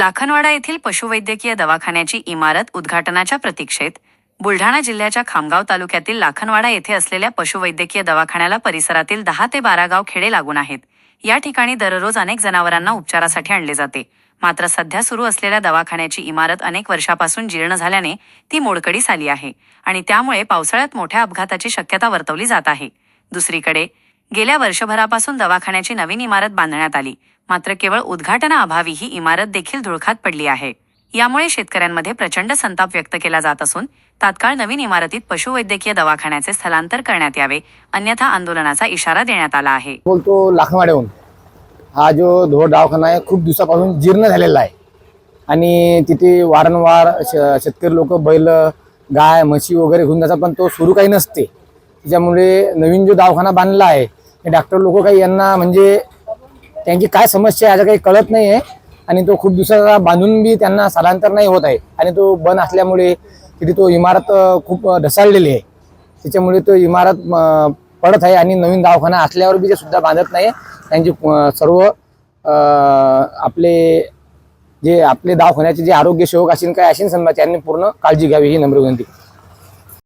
लाखनवाडा येथील पशुवैद्यकीय दवाखान्याची इमारत उद्घाटनाच्या प्रतीक्षेत बुलढाणा जिल्ह्याच्या खामगाव तालुक्यातील लाखनवाडा येथे असलेल्या पशुवैद्यकीय दवाखान्याला परिसरातील 10 ते 12 गाव खेडे लागून आहेत। या ठिकाणी दररोज अनेक जनावरांना उपचारासाठी आणले जाते। मात्र सध्या सुरू असलेल्या दवाखान्याची इमारत अनेक वर्षापासून जीर्ण झाल्याने ती मोडकळीस आली आहे आणि त्यामुळे पावसाळ्यात मोठ्या अपघाताची शक्यता वर्तवली जात आहे। दुसरीकडे गेल्या वर्षभरापासून दवाखान्याची नवीन इमारत बांधण्यात आली, मात्र केवळ उद्घाटनाअभावी ही इमारत देखील धुळखात पडली आहे। यामुळे शेतकऱ्यांमध्ये प्रचंड संताप व्यक्त केला जात असून तात्काळ नवीन इमारतीत पशुवैद्यकीय दवाखान्याचे स्थलांतर करण्यात यावे, अन्यथा आंदोलनाचा इशारा देण्यात आला आहे। बोलतो लाखनवाड्याहून हा जो धोड दवाखाना आहे खूप दिवसापासून जीर्ण झालेला आहे आणि तिथे वारंवार शेतकरी लोक बैल गाय म्हशी वगैरे घेऊन जातात, पण तो सुरू काही नसते। त्याच्यामुळे नवीन जो दवाखाना बांधला आहे हे डॉक्टर लोक काही यांना म्हणजे त्यांची काय समस्या आहे याचं काही कळत नाही आहे आणि तो खूप दिवसाचा बांधून बी त्यांना स्थलांतर नाही होत आहे आणि तो बंद असल्यामुळे तिथे तो इमारत खूप ढसाळलेली आहे। त्याच्यामुळे तो इमारत पडत आहे आणि नवीन दवाखाना असल्यावर बी ते सुद्धा बांधत नाही। त्यांची सर्व आपले दवाखान्याचे जे आरोग्य सेवक असेल काय असेल समजा त्यांनी पूर्ण काळजी घ्यावी ही नम्र विनंती।